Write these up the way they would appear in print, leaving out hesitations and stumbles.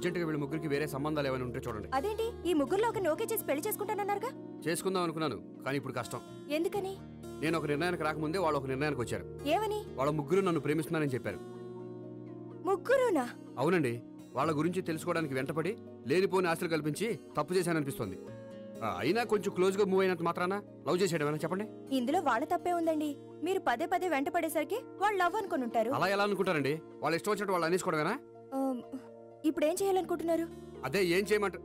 అర్జెంటుగా వీళ్ళ ముగ్గురికి వేరే సంబంధాలు ఏమైనా ఉంటే చూడండి. అదేంటి ఈ ముగ్గురులో ఒక ఓకే చేసి పెళ్లి చేసుకుంటానన్నారుగా? చేసుకుందాం అనుకున్నాను, కానీ ఇప్పుడు కష్టం. ఎందుకని? నేను ఒక నిర్ణయానికి రాకముందే వాళ్ళు ఒక నిర్ణయానికి వచ్చారు. ఏమని? వాళ్ళ ముగ్గురు నన్ను ప్రేమిస్తున్నారని చెప్పారు. ముగ్గురునా? అవునండి. వాళ్ళ గురించి తెలుసుకోవడానికి వెంటపడి లేనిపోని ఆశలు కల్పించి తప్పు చేశాననిపిస్తోంది. అయినా కొంచెం క్లోజ్ గా మూవ్ అయినంత మాత్రాన లవ్ చేసేయడమేనా చెప్పండి? ఇందులో వాళ్ళ తప్పే ఉందండి. మీరు పదే పదే వెంట పడేసరికి వాళ్ళు లవ్ అనుకుని ఉంటారు. అలా ఎలా అనుకుంటారండి? వాళ్ళు ఇష్టం వచ్చినట్టు వాళ్ళు అనేసుకోవడమేనా? ఇప్పుడు ఏం చేయాలనుకుంటున్నారు? అదే ఏం చేయమంట.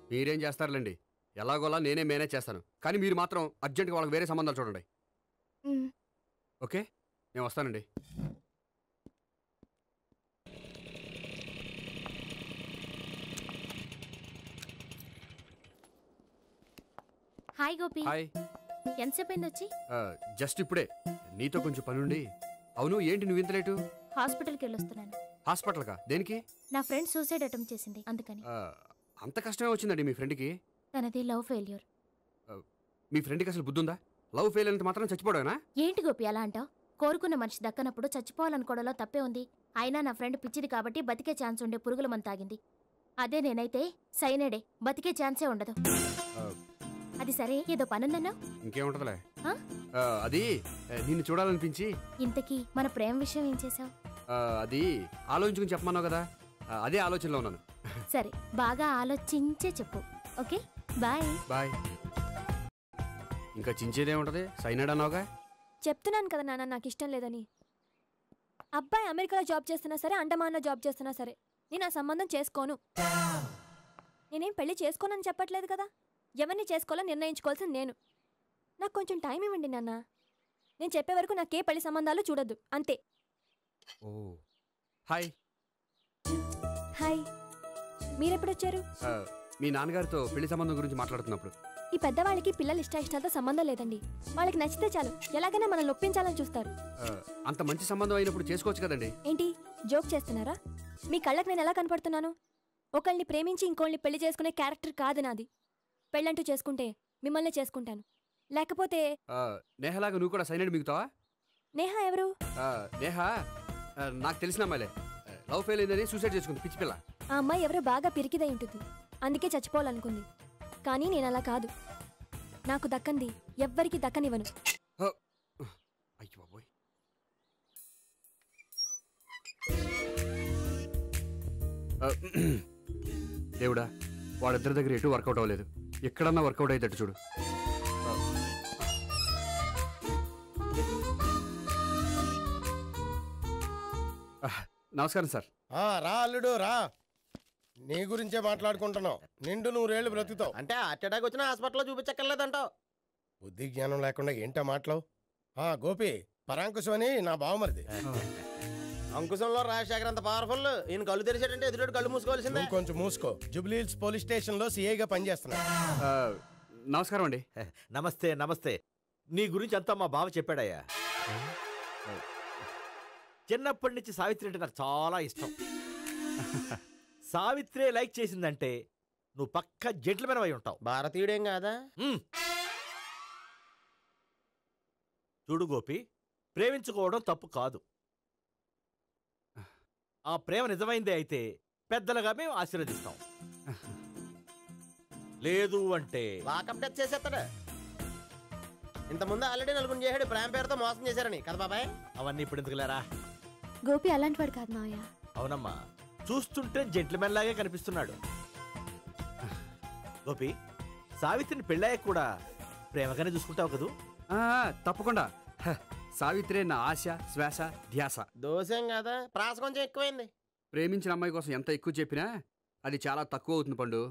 మీరేం చేస్తారులేండి, ఎలాగోలా నేనే మేనేజ్ చేస్తాను. కానీ మీరు మాత్రం అర్జెంట్గా వాళ్ళకి వేరే సంబంధాలు చూడండి. ఓకే, నేను వస్తానండి. హాయ్ గోపి. హాయ్. ఎంతసేపు అయింది వచ్చి? జస్ట్ ఇప్పుడే. నీతో కొంచెం పనుండి. అవును, ఏంటి నువ్వు ఇంత లేటు? హాస్పిటల్కి వెళ్ళొస్తున్నాను. హాస్పిటల్కా? దేనికి? నా ఫ్రెండ్ సూసైడ్ అటెంప్ట్ చేసింది, అందుకని. అంత కష్టమే వచ్చిందండి మీ ఫ్రెండ్కి? తనది లవ్ ఫెయిల్యూర్. మీ ఫ్రెండ్కి అసలు బుద్ధుందా? లవ్ ఫెయిల్ అయినంత మాత్రం చచ్చిపోవడమేనా? ఏంటి గోపి అలా అంటావు? కోరుకున్న మనిషి దక్కనప్పుడు చచ్చిపోవాలనుకోవడంలో తప్పే ఉంది. అయినా నా ఫ్రెండ్ పిచ్చిది కాబట్టి బతికే ఛాన్స్ ఉండే పురుగుల మందు తాగింది. అదే నేనైతే సైనడే, బతికే ఛాన్సే ఉండదు. అది సరే, ఏదో పనుందన్నా? ఇంకేముంటదిలే. అది నిన్ను చూడాలనిపించి. ఇంతకీ మన ప్రేమ విషయం ఏం చేసావు? అది ఆలోచించుకుని చెప్పమన్నావు కదా, అదే ఆలోచనలో ఉన్నాను. సరే, బాగా ఆలోచించే చెప్పు. Okay, bye. బాయ్. ఇంకా చించేదేముంటది, సైనడ్ అన్నావుగా. చెప్తున్నాను కదా నాన్న, నాకు ఇష్టం లేదని. అబ్బాయి అమెరికాలో జాబ్ చేస్తున్నా సరే, అండమాన్లో జాబ్ చేస్తున్నా సరే, నేను ఆ సంబంధం చేసుకోను. నేనేం పెళ్లి చేసుకోనని చెప్పట్లేదు కదా. ఎవరిని చేసుకోవాలో నిర్ణయించుకోవాల్సింది నేను. నాకు కొంచెం టైం ఇవ్వండి నాన్న. నేను చెప్పే వరకు నాకే పెళ్లి సంబంధాలు చూడొద్దు, అంతే. ఓ హాయ్. హాయ్, మీరెప్పుడొచ్చారు? మీ నాన్నగారితో పెళ్లి సంబంధం గురించి మాట్లాడుతున్నప్పుడు. ఈ పెద్దవాళ్ళకి పిల్లలు ఇష్టాలతో సంబంధం లేదండి. వాళ్ళకి నచ్చితే చాలు, ఎలాగైనా మనల్ని ఒప్పించాలని చూస్తారు. అంత మంచి సంబంధం అయినప్పుడు చేసుకోవచ్చు కదండి. ఏంటి జోక్ చేస్తున్నారా? మీ కళ్ళకి నేను ఎలా కనపడుతున్నాను? ఒకళ్ళని ప్రేమించి ఇంకోళ్ళని పెళ్లి చేసుకునే క్యారెక్టర్ కాదు నాది. పెళ్ళంటూ చేసుకుంటే మిమ్మల్ని చేసుకుంటాను, లేకపోతే. నేహలాగా నువ్వు కూడా సైనడ్ మిగుతావా? నేహ ఎవరు? నేహ నాకు తెలిసిన అమ్మాయిలే. లవ్ ఫెయిల్ అయిందని సూసైడ్ చేసుకుంది, పిచ్చి పిల్ల. ఆ అమ్మాయి ఎవరో బాగా పిరికిదై ఉంటుంది, అందుకే చచ్చిపోవాలనుకుంది. కానీ నేను అలా కాదు. నాకు దక్కంది ఎవ్వరికి దక్కనివ్వను. అయ్యో బాబోయ్. దేవుడా, వాళ్ళిద్దరి దగ్గర ఎటు వర్కౌట్ అవ్వలేదు. ఎక్కడన్నా వర్కౌట్ అయ్యేటట్టు చూడు. నమస్కారం సార్. రా అల్లుడు రా. నీ గురించే మాట్లాడుకుంటున్నావు. నిండు 100 ఏళ్ళు బ్రతుకుతావు అంటే హార్ట్ అటాక్ వచ్చినా హాస్పిటల్లో చూపించక్కర్లేదంటావు. బుద్ధి జ్ఞానం లేకుండా ఏంటో మాటలు. గోపి పరాంకుశం అని నా బావమరిది. అంకుశంలో రాజశేఖర్ అంత పవర్ఫుల్. ఈయన కళ్ళు తెరిచాడంటే ఎదురు కళ్ళు మూసుకోవాల్సిందే. కొంచెం మూసుకో. జూబ్లీహిల్స్ పోలీస్ స్టేషన్ లో సిఐగా పనిచేస్తున్నా. నమస్కారం అండి. నమస్తే నమస్తే. నీ గురించి అంతా మా బావ చెప్పాడయ్యా. చిన్నప్పటి నుంచి సావిత్రి అంటే నాకు చాలా ఇష్టం. సావిత్రే లైక్ చేసిందంటే నువ్వు పక్క జెంట్లమెన్ అయి ఉంటావు. భారతీయుడేం కాదా? చూడు గోపి, ప్రేమించుకోవడం తప్పు కాదు. ఆ ప్రేమ నిజమైందే అయితే పెద్దలుగా మేము ఆశీర్వదిస్తాం. లేదు అంటే లాకప్ డెత్ చేసేస్తాడు. ఇంతకుముందు ఆల్రెడీ నలుగురు చేశాడు ప్రేమ పేరుతో మోసం చేశారని కదా బాబాయ్. అవన్నీ ఇప్పుడు ఎందుకులేరా. గోపి అలాంటి వాడు కాదు మావయ్య. అవునమ్మా, చూస్తుంటే జెంట్లమెన్ లాగే కనిపిస్తున్నాడు. గోపి, సావిత్రిని పెళ్ళాక కూడా ప్రేమగానే చూసుకుంటావు కదూ? తప్పకుండా. సావిత్రే నా ఆశ, శ్వాస, ధ్యాస. దోషం కదా, ప్రాస కొంచెం ఎక్కువైంది. ప్రేమించిన అమ్మాయి కోసం ఎంత ఎక్కువ చెప్పినా అది చాలా తక్కువ అవుతుంది పండు.